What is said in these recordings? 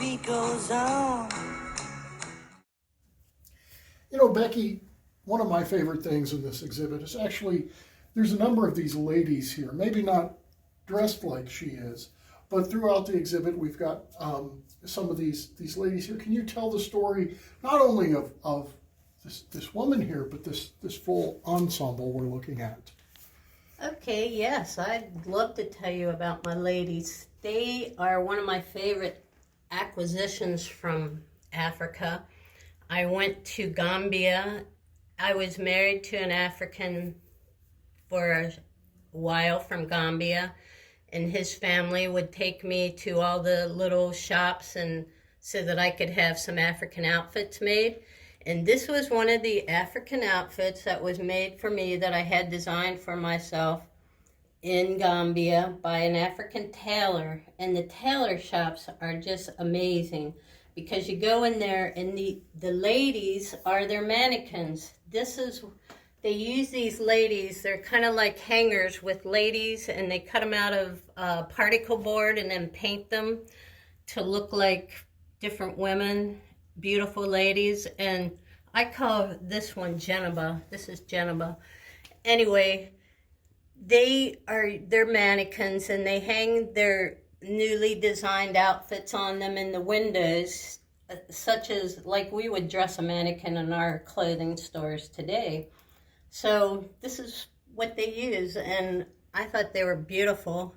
beat goes on. You know, Becky, one of my favorite things in this exhibit is actually there's a number of these ladies here, maybe not dressed like she is, but throughout the exhibit we've got some of these ladies here. Can you tell the story not only of this woman here, but this full ensemble we're looking at? Okay, yes, I'd love to tell you about my ladies. They are one of my favorite acquisitions from Africa. I went to Gambia. I was married to an African for a while from Gambia, and his family would take me to all the little shops and so that I could have some African outfits made. And this was one of the African outfits that was made for me that I had designed for myself in Gambia by an African tailor. And the tailor shops are just amazing because you go in there and the ladies are their mannequins. They use these ladies, they're kind of like hangers with ladies, and they cut them out of particle board and then paint them to look like different women, beautiful ladies. And I call this one Geneva. This is Geneva. Anyway, they're mannequins, and they hang their newly designed outfits on them in the windows, such as like we would dress a mannequin in our clothing stores today. So this is what they use, and I thought they were beautiful.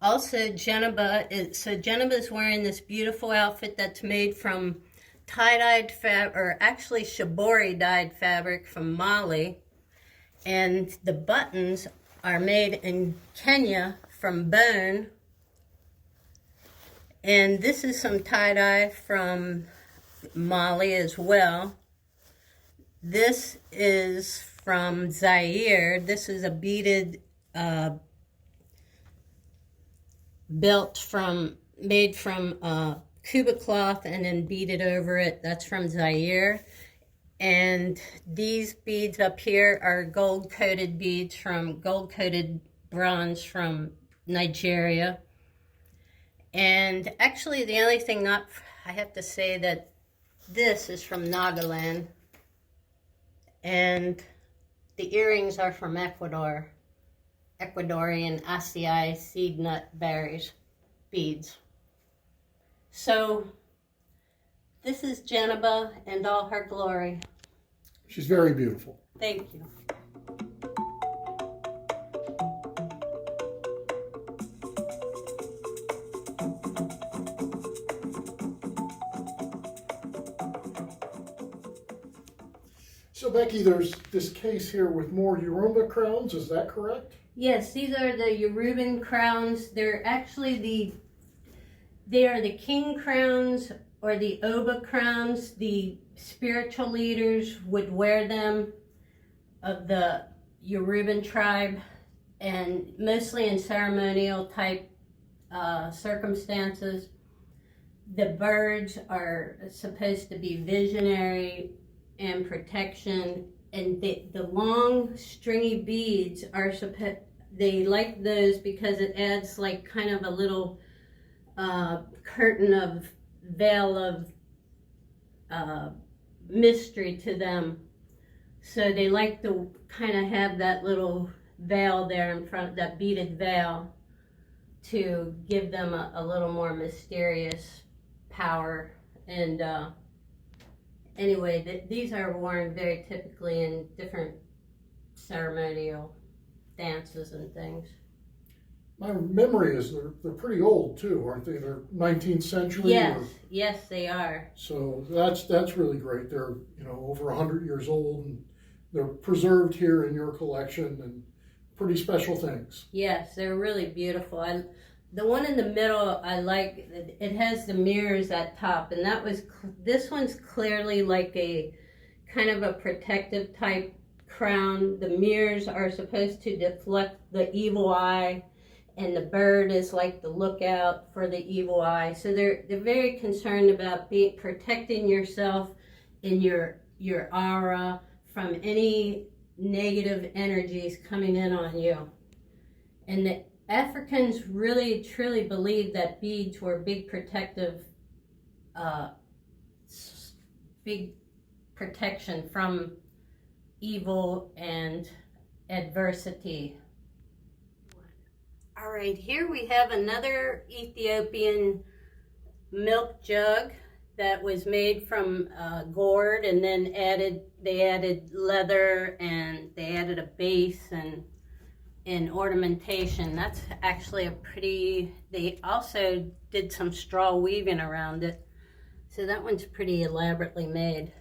Also, Geneva's wearing this beautiful outfit that's made from tie-dyed fabric, or actually shibori dyed fabric from Mali. And the buttons are made in Kenya from bone. And this is some tie-dye from Mali as well. This is from Zaire. This is a beaded belt made from Cuba cloth and then beaded over it. That's from Zaire. And these beads up here are gold-coated beads from gold-coated bronze from Nigeria. And actually, the only thing I have to say that this is from Nagaland. And the earrings are from Ecuador. Ecuadorian acai seed nut berries beads. So this is Geneva and all her glory. She's very beautiful. Thank you. So Becky, there's this case here with more Yoruba crowns, is that correct? Yes, these are the Yoruban crowns. They're actually they are the king crowns or the Oba crowns. The spiritual leaders would wear them of the Yoruban tribe, and mostly in ceremonial type circumstances. The birds are supposed to be visionary and protection, and the long stringy beads are they like those because it adds like kind of a little curtain of veil of mystery to them. So they like to kind of have that little veil there in front, that beaded veil, to give them a little more mysterious power. And anyway, these are worn very typically in different ceremonial dances and things. My memory is they're pretty old too, aren't they? They're 19th century. Yes, they are. So that's really great. They're over 100 years old, and they're preserved here in your collection, and pretty special things. Yes, they're really beautiful. The one in the middle I like. It has the mirrors at top, and this one's clearly like a kind of a protective type crown. The mirrors are supposed to deflect the evil eye, and the bird is like the lookout for the evil eye. So they're very concerned about protecting yourself and your aura from any negative energies coming in on you. And Africans really truly believed that beads were big protection from evil and adversity. All right, here we have another Ethiopian milk jug that was made from gourd, and then they added leather, and they added a base and ornamentation. That's actually they also did some straw weaving around it. So that one's pretty elaborately made.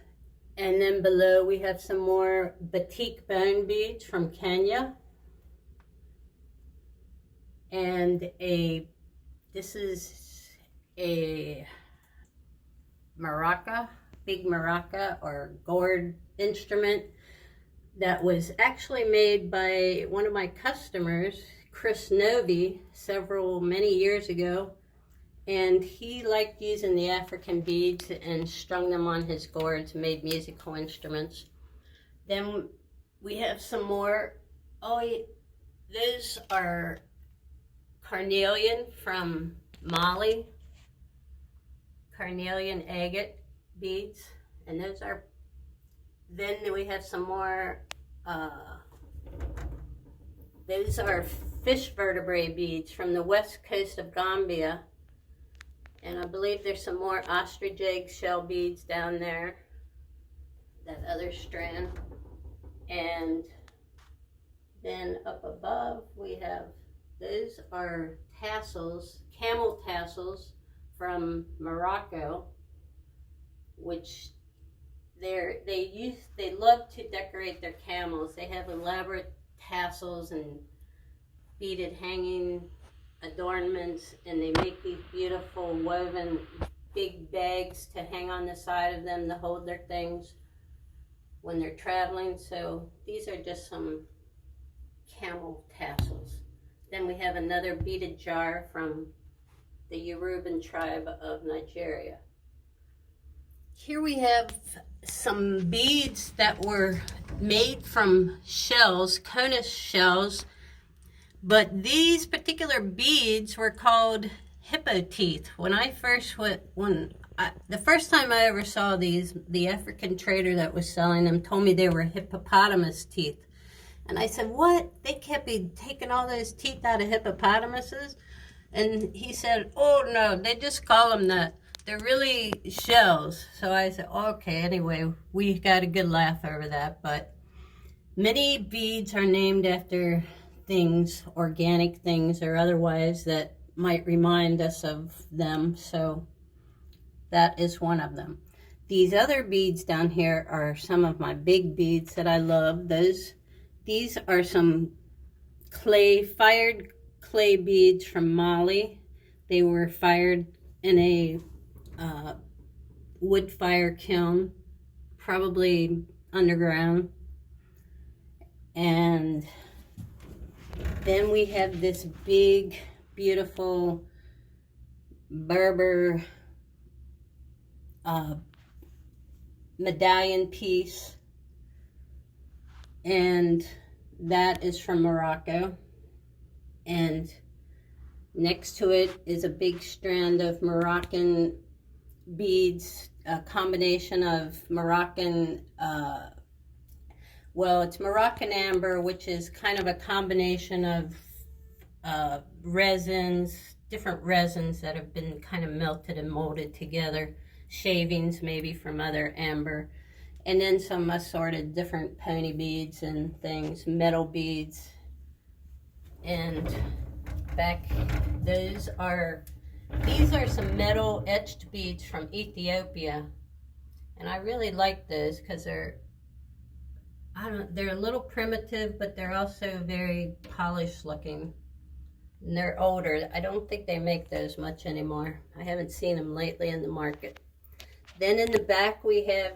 And then below we have some more batik bone beads from Kenya. And this is a maraca, big maraca or gourd instrument that was actually made by one of my customers, Chris Novi, many years ago. And he liked using the African beads and strung them on his gourds and made musical instruments. Then we have some more. Those are Carnelian from Mali. Carnelian agate beads. And those are, then we have some more, those are fish vertebrae beads from the west coast of Gambia. And I believe there's some more ostrich egg shell beads down there, that other strand. And then up above we have, those are tassels, camel tassels from Morocco, which they love to decorate their camels. They have elaborate tassels and beaded hanging adornments, and they make these beautiful woven big bags to hang on the side of them to hold their things when they're traveling. So these are just some camel tassels. Then we have another beaded jar from the Yoruban tribe of Nigeria. Here we have some beads that were made from shells, conus shells. But these particular beads were called hippo teeth. The first time I ever saw these, the African trader that was selling them told me they were hippopotamus teeth. And I said, what? They can't be taking all those teeth out of hippopotamuses? And he said, oh no, they just call them that. They're really shells. So I said, okay, anyway, we got a good laugh over that. But many beads are named after things, organic things or otherwise, that might remind us of them. So that is one of them. These other beads down here are some of my big beads that I love. These are some fired clay beads from Mali. They were fired in a wood fire kiln, probably underground. And then we have this big, beautiful Berber medallion piece, and that is from Morocco. And next to it is a big strand of Moroccan beads, a combination of Moroccan, it's Moroccan amber, which is kind of a combination of different resins that have been kind of melted and molded together, shavings maybe from other amber, and then some assorted different pony beads and things, metal beads. And these are some metal etched beads from Ethiopia, and I really like those because they're a little primitive, but they're also very polished looking. And they're older. I don't think they make those much anymore. I haven't seen them lately in the market. Then in the back we have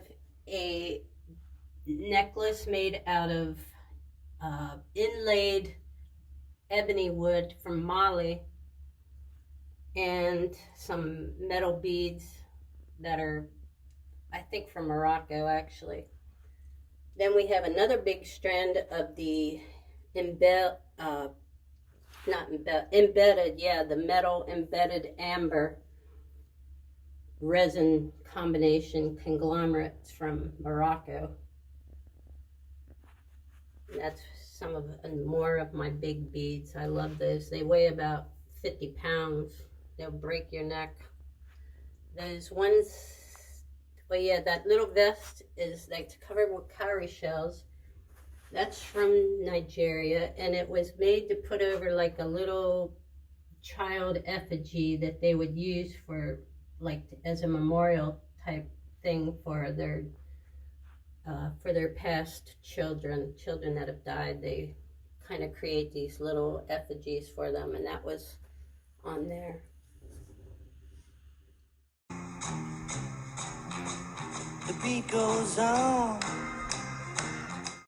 a necklace made out of inlaid ebony wood from Mali, and some metal beads that are, I think, from Morocco actually. Then we have another big strand of the not embedded, yeah, the metal embedded amber resin combination conglomerates from Morocco. And that's some of and more of my big beads. I love those. They weigh about 50 pounds. They'll break your neck. Those ones, well, yeah, that little vest is like covered with cowrie shells. That's from Nigeria, and it was made to put over like a little child effigy that they would use for like as a memorial type thing for their past children that have died. They kind of create these little effigies for them, and that was on there. The beat goes on.